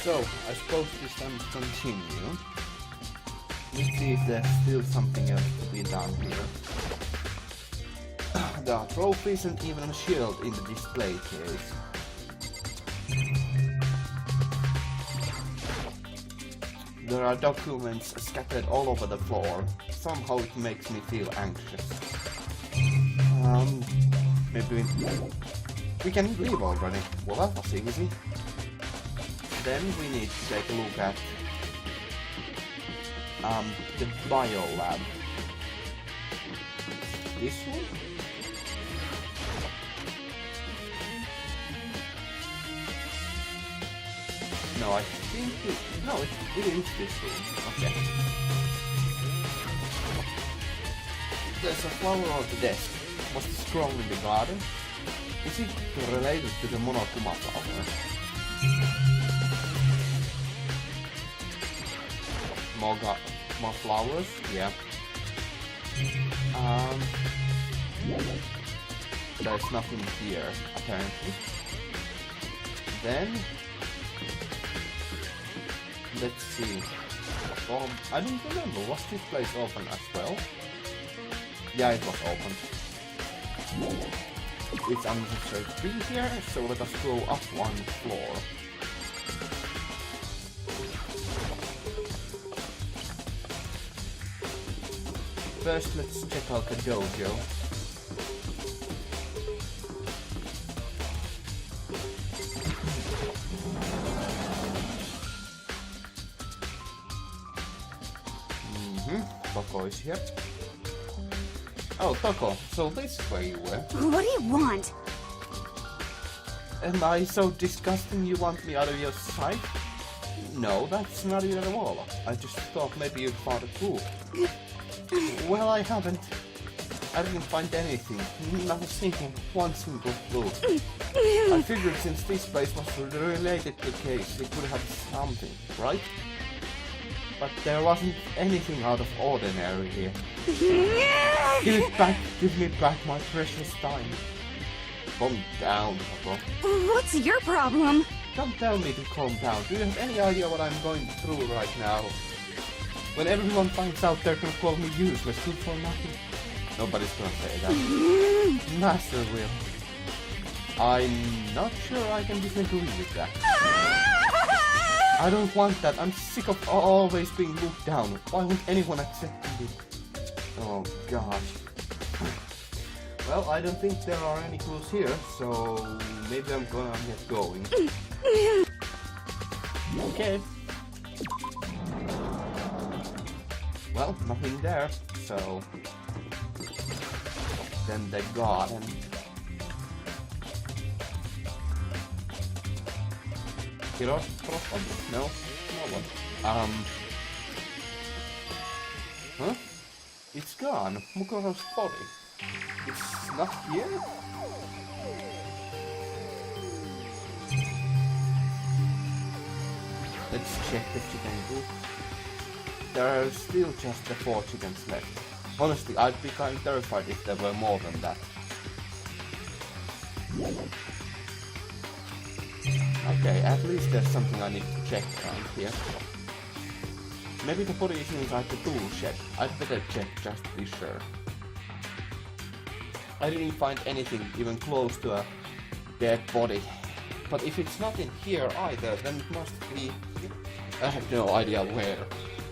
So, I suppose this time to continue. Let's see if there's still something else to be done here. There are trophies and even a shield in the display case. There are documents scattered all over the floor. Somehow it makes me feel anxious. Maybe we can leave already. Well, that was easy. Then we need to take a look at the bio lab. This one? No, I think it is this room. Okay. There's a flower on the desk. Must it grown in the garden? Is it related to the Monokuma flower? More flowers? Yeah. There's nothing here, apparently. Then let's see. I don't remember. Was this place open as well? Yeah, it was open. It's unnecessary to be here, so let us go up one floor. First, let's check out the dojo. Toko is here. Oh, Toko, so this is where you were. What do you want? Am I so disgusting you want me out of your sight? No, that's not it at all. I just thought maybe you'd found a clue. Well, I haven't. I didn't find anything. Not a single, one single clue. I figured since this place was related to the case, it would have something, right? But there wasn't anything out of ordinary here. Give it back, give me back my precious time. Calm down, Toko. What's your problem? Don't tell me to calm down. Do you have any idea what I'm going through right now? When everyone finds out, they're gonna call me useless, good for nothing. Nobody's gonna say that. Master will. I'm not sure I can disagree with that. I don't want that. I'm sick of always being looked down. Why won't anyone accept me? Oh gosh. Well, I don't think there are any clues here, so maybe I'm gonna get going. Okay. Well, nothing there, so then the garden. Hero? No? No one. Huh? It's gone. Mukoro's body. It's not here? Let's check the chicken coop. There are still just the 4 chickens left. Honestly, I'd be kind of terrified if there were more than that. Okay, at least there's something I need to check around here. Maybe the body is inside the tool shed. I'd better check just to be sure. I didn't find anything even close to a dead body. But if it's not in here either, then it must be... I have no idea where.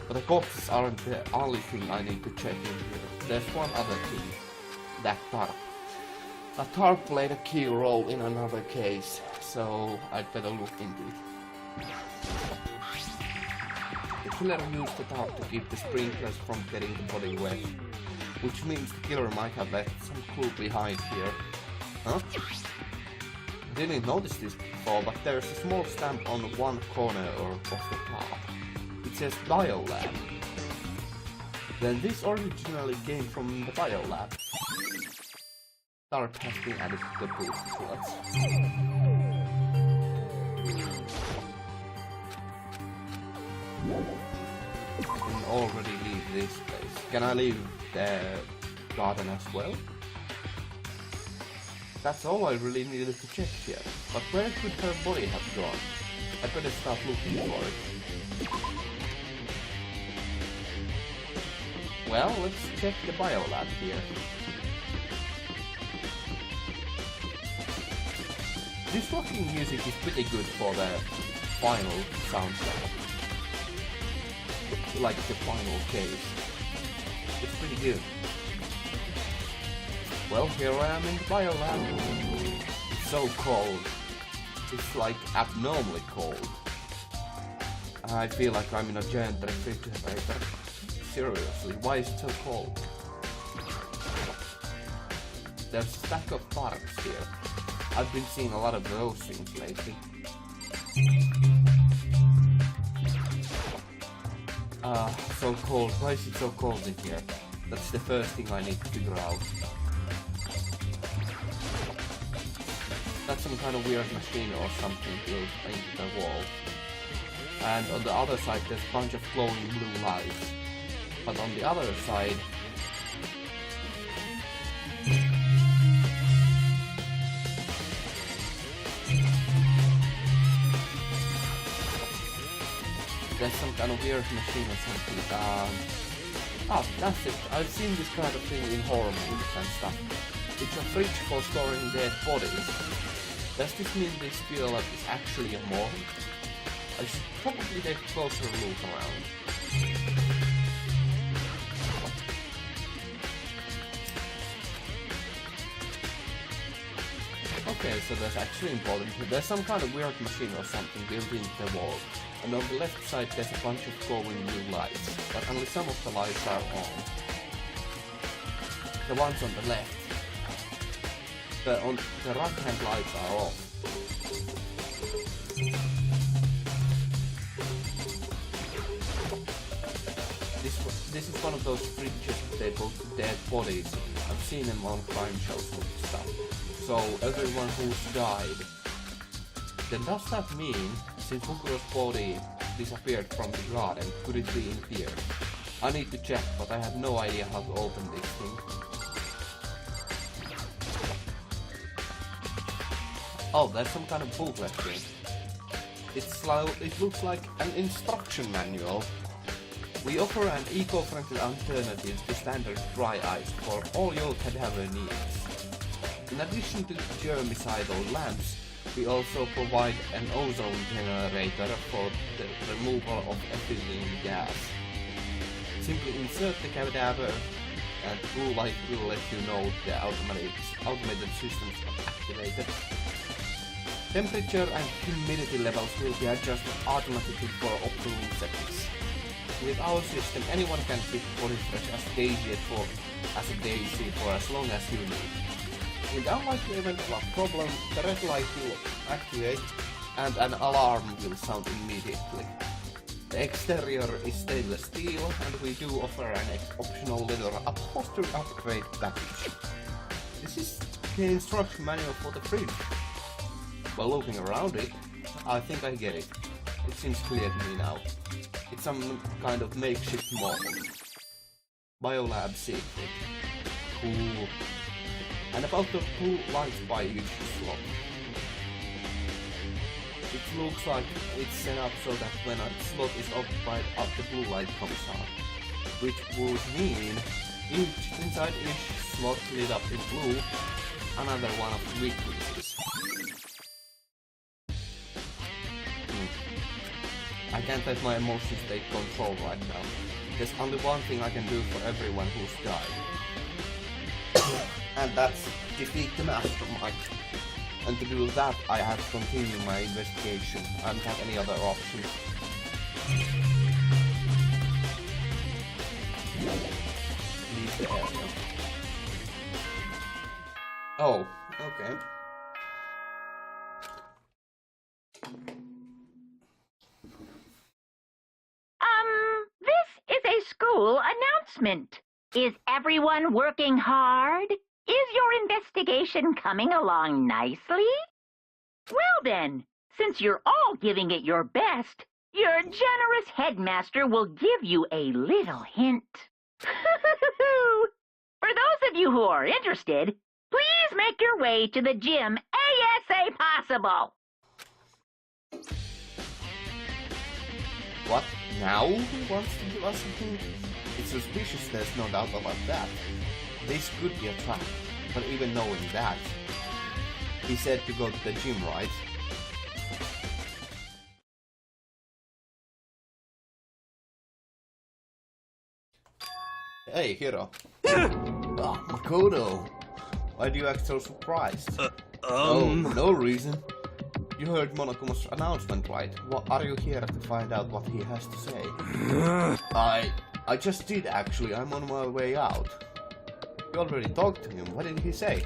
But the corpses aren't the only thing I need to check in here. There's one other thing. That tarp. A tarp played a key role in another case, so I'd better look into it. The killer used the tarp to keep the sprinklers from getting the body wet, which means the killer might have left some clue behind here. Huh? I didn't notice this before, but there's a small stamp on one corner of the tarp. It says Biolab. Then this originally came from the Biolab. Tarp has been added to the booth slots. I can already leave this place. Can I leave the garden as well? That's all I really needed to check here. But where could her body have gone? I better start looking for it. Well, let's check the biolab here. This rocking music is pretty good for the final soundtrack. Like the final case. It's pretty good. Well, here I am in the biolab. It's so cold. It's like abnormally cold. I feel like I'm in a giant refrigerator. Seriously, why is it so cold? There's a stack of parts here. I've been seeing a lot of those things lately. So cold. Why is it so cold in here? That's the first thing I need to figure out. That's some kind of weird machine or something built into the wall. And on the other side there's a bunch of glowing blue lights. But on the other side... there's some kind of weird machine or something. That's it. I've seen this kind of thing in horror movies and stuff. It's a fridge for storing dead bodies. Does this mean this feel like it's actually a morgue? I should probably take a closer look around. Okay, so that's actually important. There's some kind of weird machine or something built into the wall. And on the left side there's a bunch of glowing blue lights, but only some of the lights are on. The ones on the left. On the right hand lights are off. This is one of those fridges they put dead bodies. I've seen them on crime shows and stuff. So everyone who's died. Then does that mean, since Fukuro's body disappeared from the garden, could it be in here? I need to check, but I have no idea how to open this thing. Oh, there's some kind of booklet thing. It looks like an instruction manual. We offer an eco-friendly alternative to standard dry ice for all your cadaver needs. In addition to germicidal lamps, we also provide an ozone generator for the removal of ethylene gas. Simply insert the cadaver and blue light will let you know the automated systems are activated. Temperature and humidity levels will be adjusted automatically for optimum settings. With our system, anyone can keep body fresh as daisy for as long as you need. In the unlikely event of a problem, the red light will activate and an alarm will sound immediately. The exterior is stainless steel and we do offer an optional leather upholstery upgrade package. This is the instruction manual for the fridge. While looking around it, I think I get it. It seems clear to me now. It's some kind of makeshift model. Biolab secret. Cool. And about the blue lights by each slot. It looks like it's set up so that when a slot is occupied, the blue light comes on. Which would mean inside each slot lit up in blue, another one of the weaknesses. I can't let my emotions take control right now. There's only one thing I can do for everyone who's died. And that's defeat the mastermind. And to do that, I have to continue my investigation. I don't have any other option. Leave the area. Oh, okay. This is a school announcement. Is everyone working hard? Is your investigation coming along nicely? Well then, since you're all giving it your best, your generous headmaster will give you a little hint. For those of you who are interested, please make your way to the gym ASA possible. What? Now he wants to give us a hint? It's suspicious, there's no doubt about that. This could be a trap, but even knowing that, he said to go to the gym, right? Hey, Hiro. Oh, Makoto. Why do you act so surprised? No reason. You heard Monokuma's announcement, right? Are you here to find out what he has to say? I just did, actually. I'm on my way out. You already talked to him. What did he say?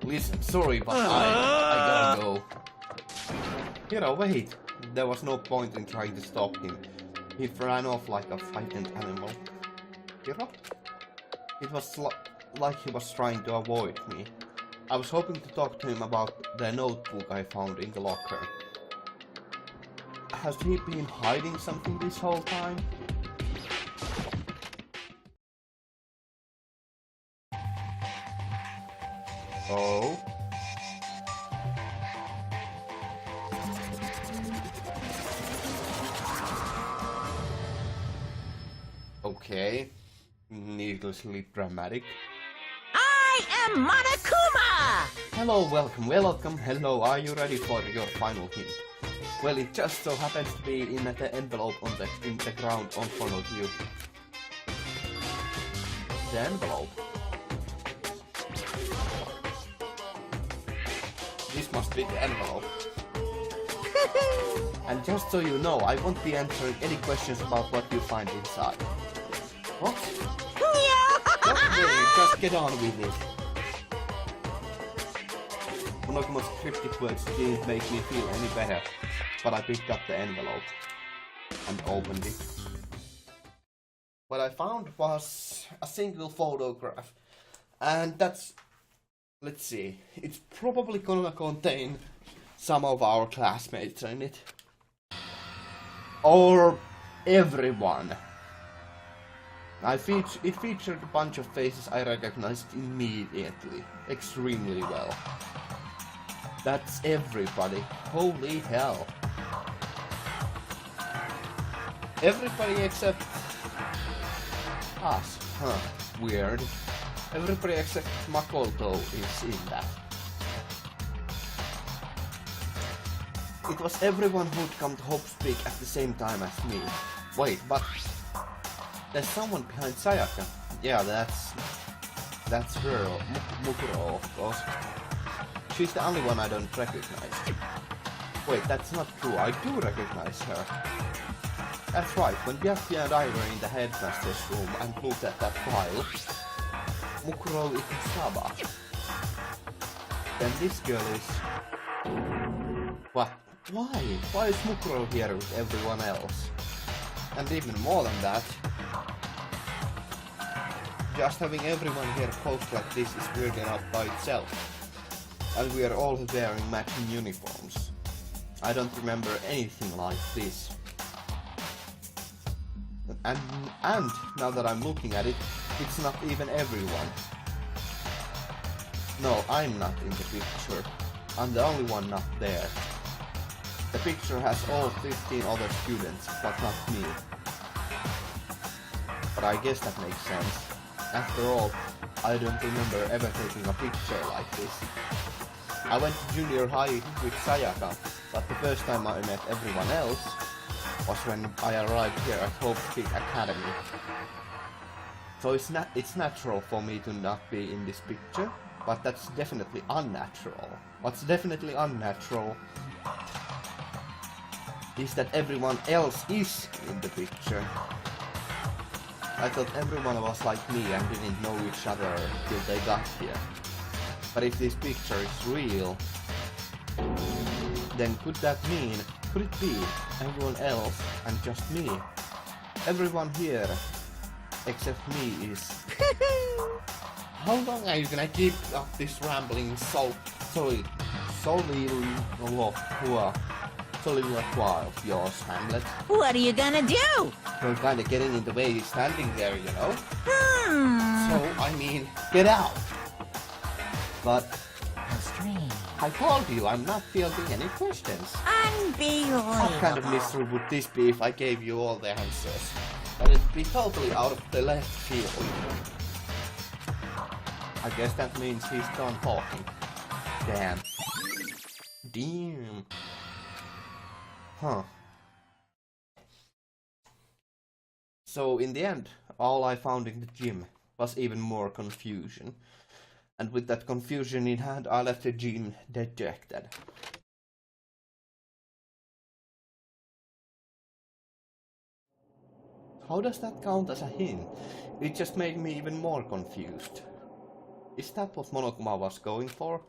Listen, sorry, but I gotta go. Hiro, wait. There was no point in trying to stop him. He ran off like a frightened animal. Hiro? It was like he was trying to avoid me. I was hoping to talk to him about the notebook I found in the locker. Has he been hiding something this whole time? Oh? Okay. Needlessly dramatic. I am Monokuma! Hello, welcome. Hello, are you ready for your final hint? Well, it just so happens to be in the envelope in the ground in front of you. The envelope. This must be the envelope. And just so you know, I won't be answering any questions about what you find inside. What? Don't worry, just get on with it. Monokuma's cryptic words didn't make me feel any better, but I picked up the envelope and opened it. What I found was a single photograph, and that's... let's see, it's probably gonna contain some of our classmates in it. Or everyone. It featured a bunch of faces I recognized immediately, extremely well. That's everybody. Holy hell. Everybody except us. Huh, weird. Everybody except Makoto is in that. It was everyone who'd come to Hope's Peak at the same time as me. Wait, but there's someone behind Sayaka. Yeah, that's her, Mukuro, of course. She's the only one I don't recognize. Wait, that's not true. I do recognize her. That's right. When Byakuya and I were in the headmaster's room and looked at that file, Mukuro Ikusaba. Then this girl is... What? Why? Why is Mukuro here with everyone else? And even more than that, just having everyone here posed like this is weird enough by itself. And we are all wearing matching uniforms. I don't remember anything like this. And now that I'm looking at it, it's not even everyone. No, I'm not in the picture. I'm the only one not there. The picture has all 15 other students, but not me. But I guess that makes sense. After all, I don't remember ever taking a picture like this. I went to junior high with Sayaka, but the first time I met everyone else was when I arrived here at Hope's Peak Academy. So it's natural for me to not be in this picture, but that's definitely unnatural. What's definitely unnatural is that everyone else is in the picture. I thought everyone was like me and didn't know each other till they got here. But if this picture is real, then could it be everyone else and just me? Everyone here, except me, is... How long are you gonna keep up this rambling soliloquy of yours, Hamlet? What are you gonna do? You're kinda getting in the way standing there, you know? So, I mean, get out! But... How strange. I told you I'm not fielding any questions. Unbelievable. What kind of mystery would this be if I gave you all the answers? But it'd be totally out of the left field. I guess that means he's done talking. Damn. Damn. Huh. So in the end, all I found in the gym was even more confusion. And with that confusion in hand, I left the gym dejected. How does that count as a hint? It just made me even more confused. Is that what Monokuma was going for?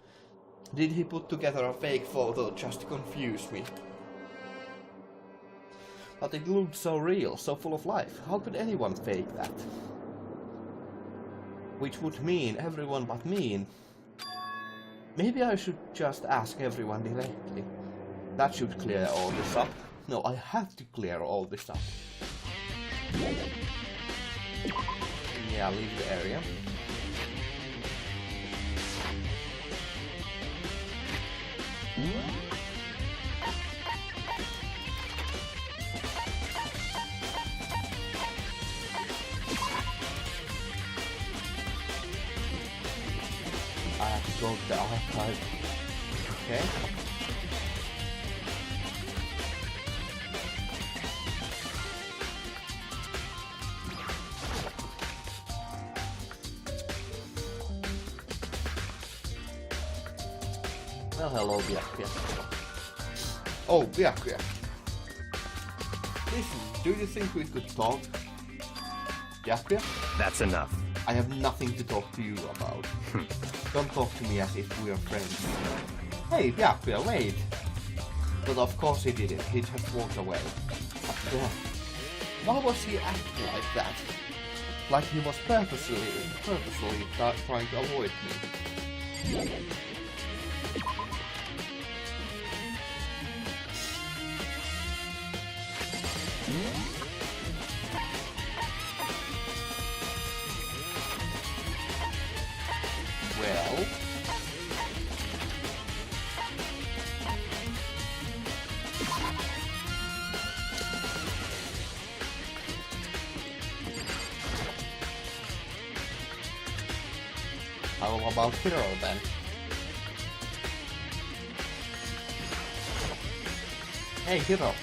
Did he put together a fake photo just to confuse me? But it looked so real, so full of life. How could anyone fake that? Which would mean everyone but me. Maybe I should just ask everyone directly. That should clear all this up. No, I have to clear all this up. Yeah, leave the area. I have to go to the archive. Okay. Well, hello, Byakuya. Oh, Byakuya. Listen, do you think we could talk? Byakuya? That's enough. I have nothing to talk to you about. Don't talk to me as if we are friends. Hey, Byakuya, wait! But of course he didn't. He just walked away. Why was he acting like that? Like he was purposely trying to avoid me. Well... how about Hiro then? Hey Hiro!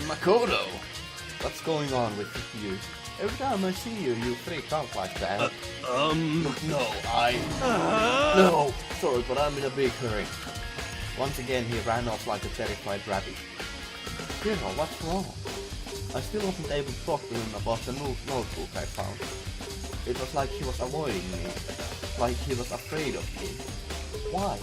Makoto! What's going on with you? Every time I see you, you freak out like that. No, No! Sorry, but I'm in a big hurry. Once again, he ran off like a terrified rabbit. Hiro, what's wrong? I still wasn't able to talk to him about the notebook I found. It was like he was avoiding me. Like he was afraid of me. Why?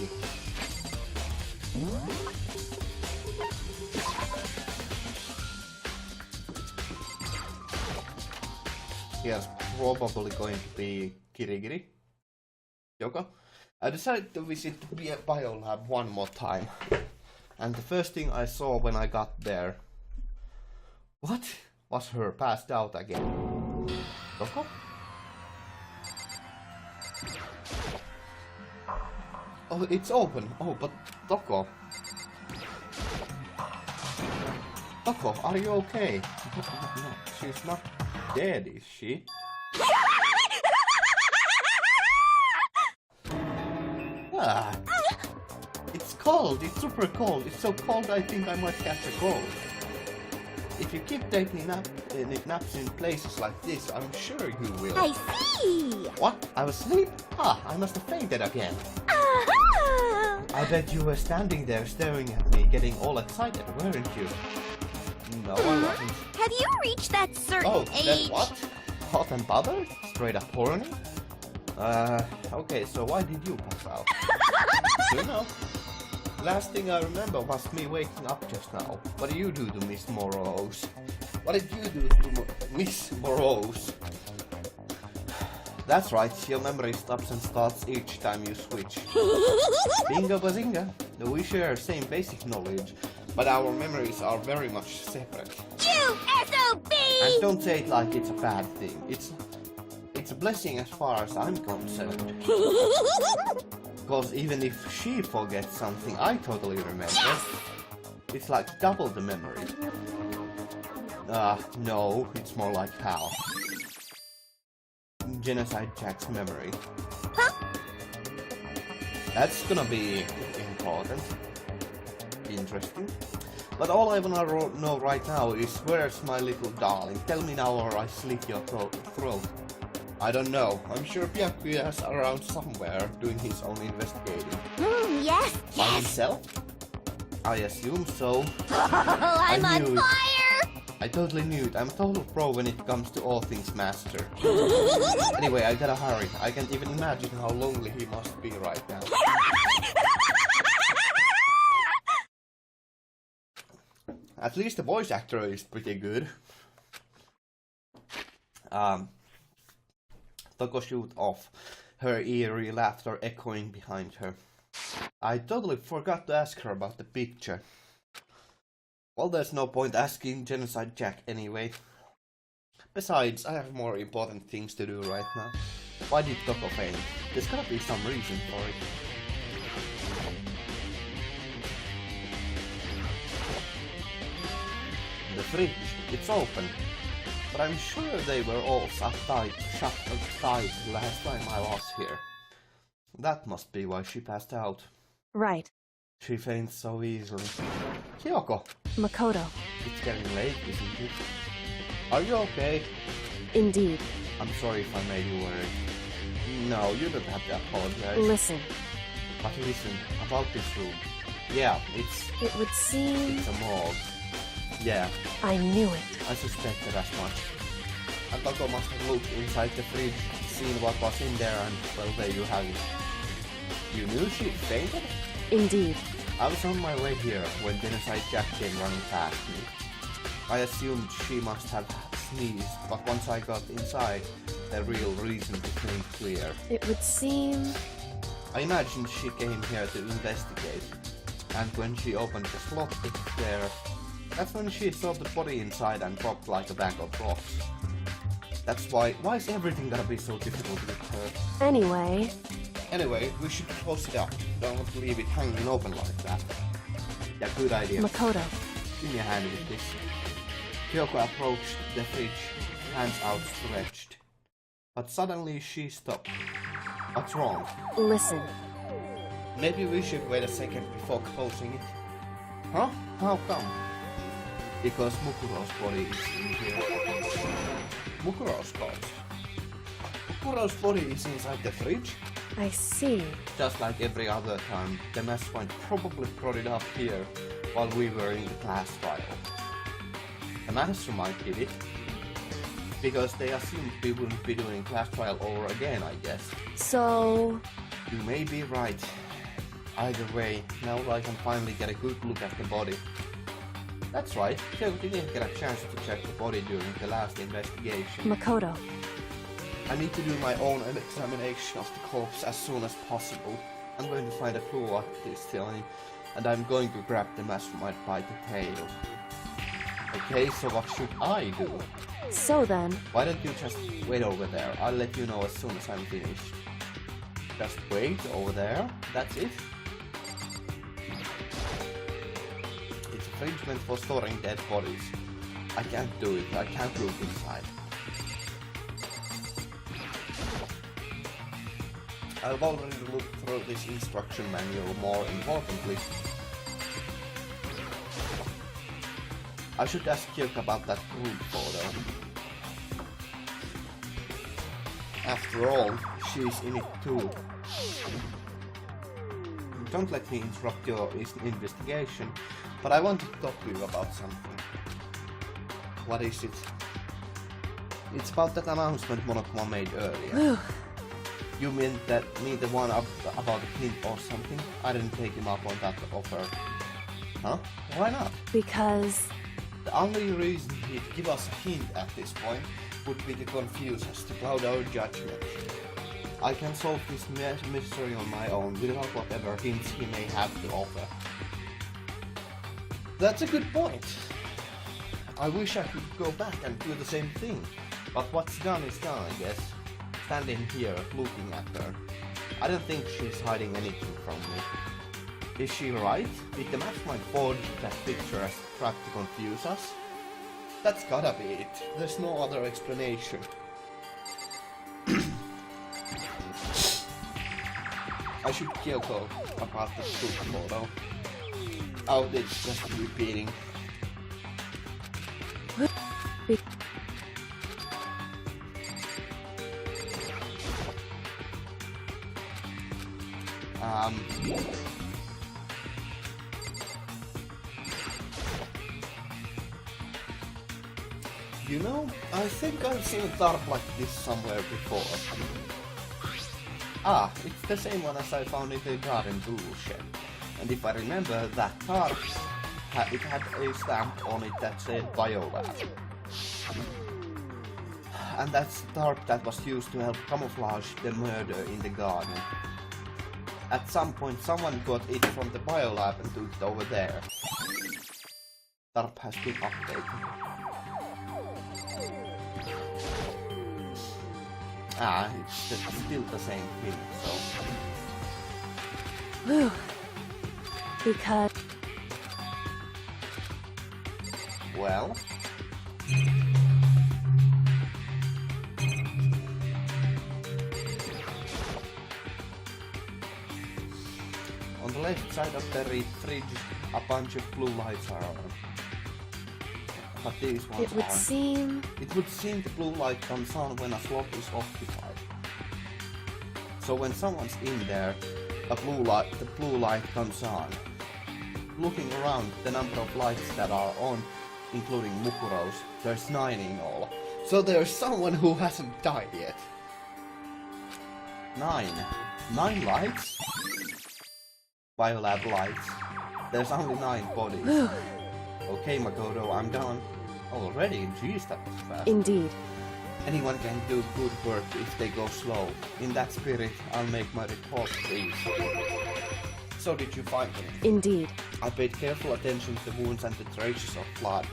Here's probably going to be Kirigiri. Yoko. I decided to visit the biolab one more time. And the first thing I saw when I got there... What? Was her passed out again. Yoko? Oh, it's open. Oh, but Doko. Doko, are you okay? No, she's not dead, is she? Ah, it's cold. It's super cold. It's so cold I think I might catch a cold. If you keep taking naps in places like this, I'm sure you will. I see. What? I was asleep? Ah, I must have fainted again. I bet you were standing there staring at me, getting all excited, weren't you? No, I wasn't. Have you reached that certain age? That what? Hot and bothered? Straight up horny? Okay, so why did you pass out? You know. Last thing I remember was me waking up just now. What do you do to Miss Morose? What did you do to Miss Morose? That's right, your memory stops and starts each time you switch. Bingo bazinga! We share same basic knowledge, but our memories are very much separate. You SOB! And don't say it like it's a bad thing. It's a blessing as far as I'm concerned. Because even if she forgets something, I totally remember. Yes! It's like double the memory. No, it's more like half. Genocide Jack's memory. Huh? That's gonna be important. Interesting. But all I wanna know right now is where's my little darling? Tell me now or I slit your throat. I don't know. I'm sure Byakuya is around somewhere doing his own investigating. Yes, By yes. himself? I assume so. Oh, I'm on knew it. fire! I totally knew it. I'm total pro when it comes to all things master. Anyway, I gotta hurry. I can't even imagine how lonely he must be right now. At least the voice actor is pretty good. Toko shoot off, her eerie laughter echoing behind her. I totally forgot to ask her about the picture. Well, there's no point asking Genocide Jack anyway. Besides, I have more important things to do right now. Why did Toko faint? There's gotta be some reason for it. The fridge, it's open. But I'm sure they were all shut tight last time I was here. That must be why she passed out. Right. She faints so easily. Kyoko! Makoto. It's getting late, isn't it? Are you okay? Indeed. I'm sorry if I made you worried. No, you don't have to apologize. Listen. But listen, about this room. Yeah, It would seem... it's a morgue. Yeah, I knew it. I suspected as much. And Toko must have looked inside the fridge, seen what was in there, and well, there you have it. You knew she fainted? Indeed. I was on my way here when Genocide Jack came running past me. I assumed she must have sneezed, but once I got inside, the real reason became clear. It would seem... I imagined she came here to investigate, and when she opened the slot there, that's when she saw the body inside and dropped like a bag of rocks. That's why is everything gonna be so difficult with her? Anyway, we should close it up. Don't want to leave it hanging open like that. Yeah, good idea. Makoto. Give me a hand with this. Kyoko approached the fridge, hands outstretched. But suddenly she stopped. What's wrong? Listen. Maybe we should wait a second before closing it. Huh? How come? Because Mukuro's body is in here. Mukuro's body? Mukuro's body is inside the fridge? I see. Just like every other time, the mastermind probably brought it up here while we were in the class trial. The mastermind did it because they assumed we wouldn't be doing class trial over again, I guess. So... You may be right. Either way, now I can finally get a good look at the body. That's right, Kyoko didn't get a chance to check the body during the last investigation. Makoto. I need to do my own examination of the corpse as soon as possible. I'm going to find a clue what it is telling, and I'm going to grab the mastermind by the tail. Okay, so what should I do? So then... Why don't you just wait over there? I'll let you know as soon as I'm finished. Just wait over there, that's it. It's a fridge meant for storing dead bodies. I can't do it, I can't look inside. I've already looked through this instruction manual. More importantly, I should ask Kyoko about that group photo. After all, she's in it too. Don't let me interrupt your investigation, but I want to talk to you about something. What is it? It's about that announcement Monokuma made earlier. You mean the one about the hint or something? I didn't take him up on that offer. Huh? Why not? Because... The only reason he'd give us a hint at this point would be to confuse us, to cloud our judgment. I can solve this mystery on my own without whatever hints he may have to offer. That's a good point. I wish I could go back and do the same thing, but what's done is done, I guess. Standing here, looking at her. I don't think she's hiding anything from me. Is she right? Did the mastermind forge that picture as tried to confuse us? That's gotta be it. There's no other explanation. I should Kyoko about the soup photo. Oh, it's just repeating. You know, I think I've seen a tarp like this somewhere before. Ah, it's the same one as I found in the garden bullshit. And if I remember, that tarp, it had a stamp on it that said Biolab. And that's the tarp that was used to help camouflage the murder in the garden. At some point, someone got it from the Biolab and took it over there. Tarp has been updated. Ah, it's still the same thing, so... Whew. Because... Well... On the left side of the fridge, a bunch of blue lights are on. But these ones it would seem... It would seem the blue light comes on when a slot is occupied. So when someone's in there, the blue light comes on. Looking around the number of lights that are on, including Mukuro's, there's 9 in all. So there's someone who hasn't died yet. 9. 9 lights? Biolab lights. There's only 9 bodies. Okay, Makoto, I'm done. Already? Jeez, that was fast. Indeed. Anyone can do good work if they go slow. In that spirit, I'll make my report, please. So did you find them? Indeed. I paid careful attention to the wounds and the traces of blood,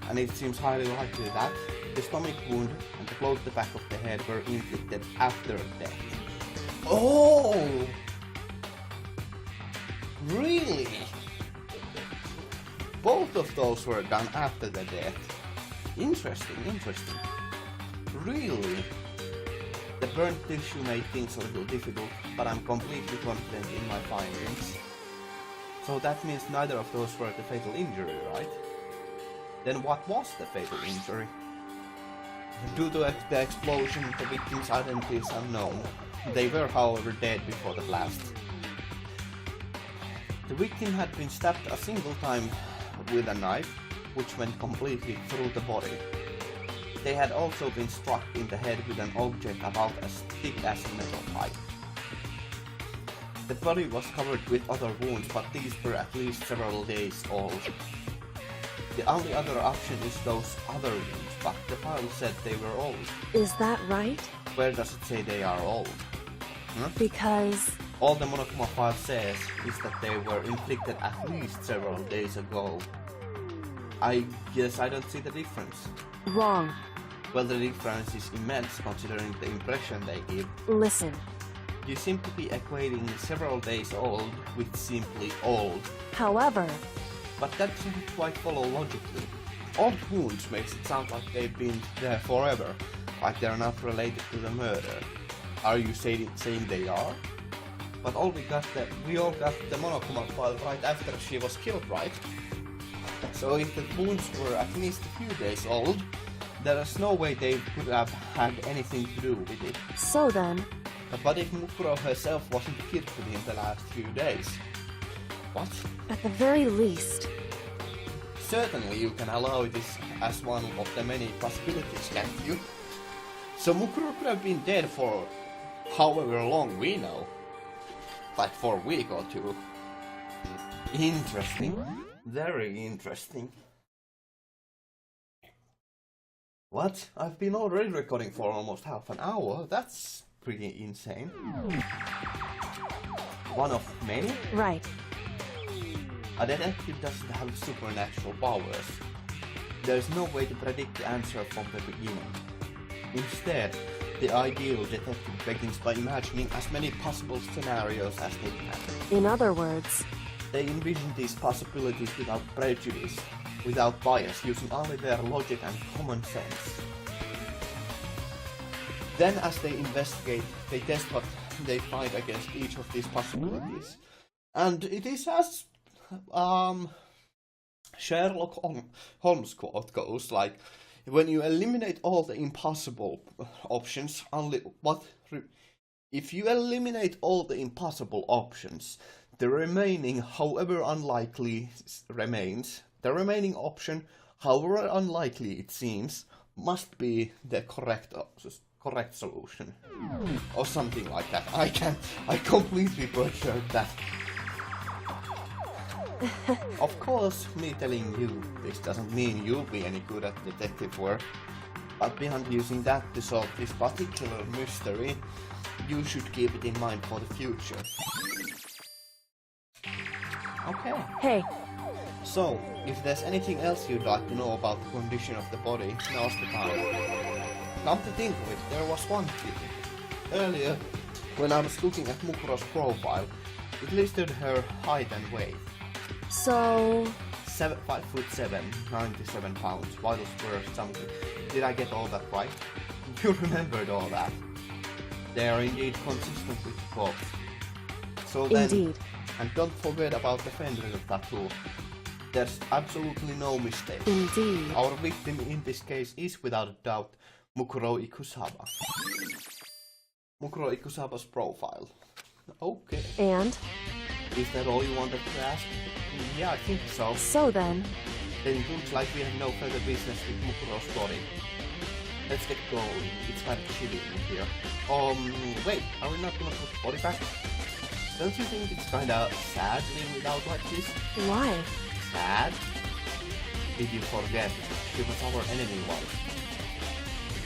and it seems highly likely that the stomach wound and the blow to the back of the head were inflicted after death. Oh! Really? Both of those were done after the death. Interesting, interesting. Really? The burnt tissue made things a little difficult, but I'm completely confident in my findings. So that means neither of those were the fatal injury, right? Then what was the fatal injury? Due to the explosion, the victim's identity is unknown. They were, however, dead before the blast. The victim had been stabbed a single time with a knife, which went completely through the body. They had also been struck in the head with an object about as thick as a metal pipe. The body was covered with other wounds, but these were at least several days old. The only other option is those other wounds, but the file said they were old. Is that right? Where does it say they are old? Huh? Because... All the Monokuma file says is that they were inflicted at least several days ago. I guess I don't see the difference. Wrong. Well, the difference is immense considering the impression they give. Listen. You seem to be equating several days old with simply old. However... But that doesn't quite follow logically. Old wounds makes it sound like they've been there forever, like they're not related to the murder. Are you saying they are? But we all got the Monokuma file right after she was killed, right? So if the wounds were at least a few days old, there is no way they could have had anything to do with it. So then... But if Mukuro herself wasn't killed within the last few days? What? At the very least... Certainly you can allow this as one of the many possibilities, can't you? So Mukuro could have been dead for however long we know. Like for a week or two. Interesting. Very interesting. What? I've been already recording for almost half an hour? That's pretty insane. One of many? Right. A detective doesn't have supernatural powers. There's no way to predict the answer from the beginning. Instead, the ideal detective begins by imagining as many possible scenarios as they can. In other words, They envision these possibilities without prejudice, without bias, using only their logic and common sense. Then, as they investigate, they test what they find against each of these possibilities. And it is as Sherlock Holmes quote goes, like, when you eliminate all the impossible options, if you eliminate all the impossible options, the remaining, however unlikely, remains. The remaining option, however unlikely it seems, must be the correct solution, or something like that. I completely butchered that. Of course, me telling you this doesn't mean you'll be any good at detective work, but beyond using that to solve this particular mystery, you should keep it in mind for the future. Okay. hey, So, if there's anything else you'd like to know about the condition of the body, now's the time. Come to think of it, there was one thing. Earlier, when I was looking at Mukuro's profile, it listed her height and weight. so... 5'7", 97 pounds, vitals were something. Did I get all that right? You remembered all that. They are indeed consistent with the quote. So then, Indeed. and don't forget about the Fenrir tattoo. There's absolutely no mistake. Indeed. Our victim in this case is without a doubt Mukuro Ikusaba. Mukuro Ikusaba's profile. Okay. And? Is that all you wanted to ask? Yeah, I think so. So then... Then it looks like we have no further business with Mukuro's body. Let's get going. It's kind of chilly in here. Wait, are we not gonna put the body back? Don't you think it's kinda sad living without like this? Why? Sad? Did you forget? She was our enemy once.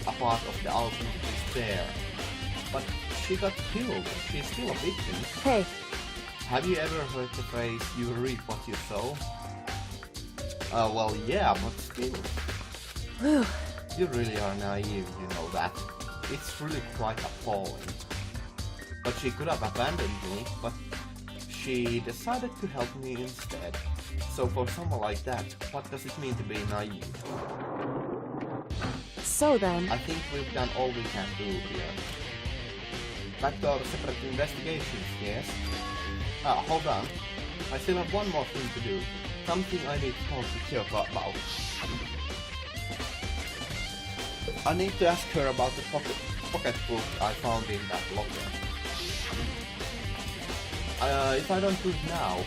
A part of the ultimate despair. But she got killed. She's still a victim. Hey, Have you ever heard the phrase, you reap what you sow? Well, yeah, but still. whew, You really are naive, you know that. It's really quite appalling. But she could have abandoned me, but she decided to help me instead. So for someone like that, what does it mean to be naive? so then... I think we've done all we can do here. Back to our separate investigations, yes? Hold on. I still have one more thing to do. Something I need to talk to Kyoko about. I need to ask her about the pocketbook I found in that locker. If I don't do it now...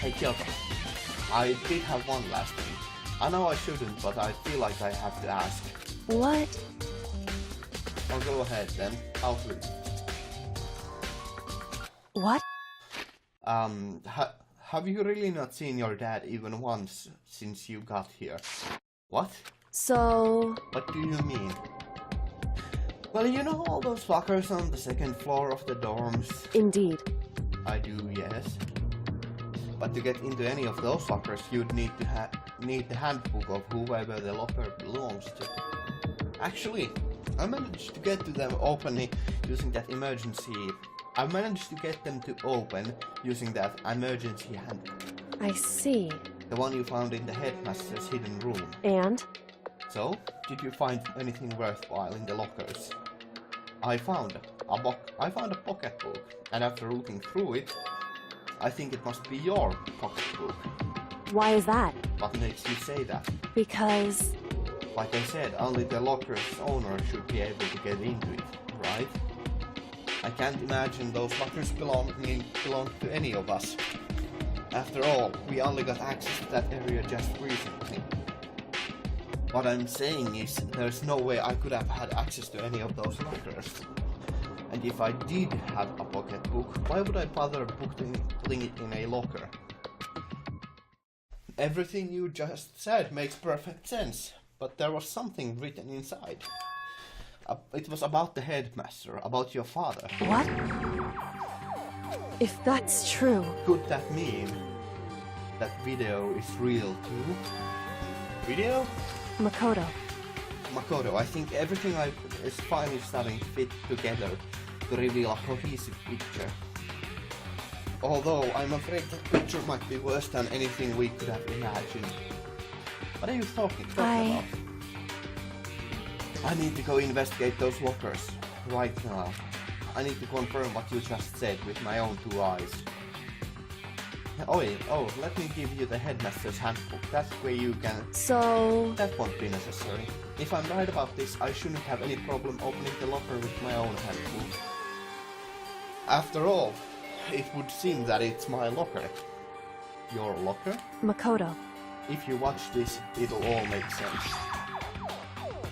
Hey Kyoko, I did have one last thing. I know I shouldn't, but I feel like I have to ask. What? I'll go ahead then. I'll flip. What? Have you really not seen your dad even once since you got here? What? So... What do you mean? Well, you know all those lockers on the second floor of the dorms? Indeed. I do, yes. But to get into any of those lockers, you'd need the handbook of whoever the locker belongs to. Actually, I managed to get to them openly using that emergency... I managed to get them to open using that emergency handbook. I see. The one you found in the headmaster's hidden room. And? So, did you find anything worthwhile in the lockers? I found a pocketbook, and after looking through it, I think it must be your pocketbook. Why is that? What makes you say that? Because... Like I said, only the locker's owner should be able to get into it, right? I can't imagine those lockers belong to any of us. After all, we only got access to that area just recently. What I'm saying is, there's no way I could have had access to any of those lockers. And if I did have a pocketbook, why would I bother putting it in a locker? Everything you just said makes perfect sense, but there was something written inside. It was about the headmaster, about your father. What? If that's true... Could that mean that video is real too? Video? Makoto. Makoto, I think everything is finally starting to fit together to reveal a cohesive picture. Although, I'm afraid that picture might be worse than anything we could have imagined. What are you talking about? I need to go investigate those lockers right now. I need to confirm what you just said with my own 2 eyes. Oh, let me give you the headmaster's handbook. That's where you can... So... That won't be necessary. If I'm right about this, I shouldn't have any problem opening the locker with my own handbook. After all, it would seem that it's my locker. Your locker? Makoto. If you watch this, it'll all make sense.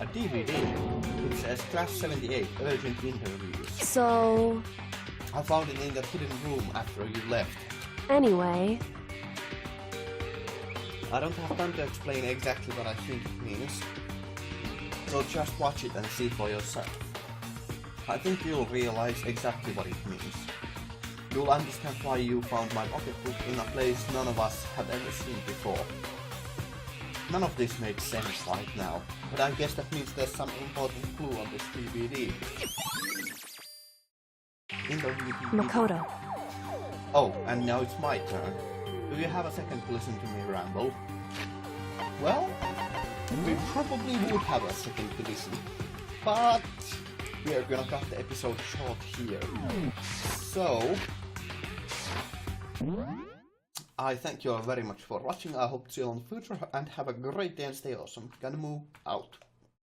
A DVD. It says Class 78, Urgent Interviews. So... I found it in the hidden room after you left. Anyway... I don't have time to explain exactly what I think it means. So just watch it and see for yourself. I think you'll realize exactly what it means. You'll understand why you found my pocketbook in a place none of us have ever seen before. None of this makes sense right now, but I guess that means there's some important clue on this DVD. In the DVD. Makoto. Oh, and now it's my turn. Do you have a second to listen to me ramble? Well, we probably would have a second to listen, but we are gonna cut the episode short here. So, I thank you all very much for watching. I hope to see you on the future and have a great day and stay awesome. Ganmu out.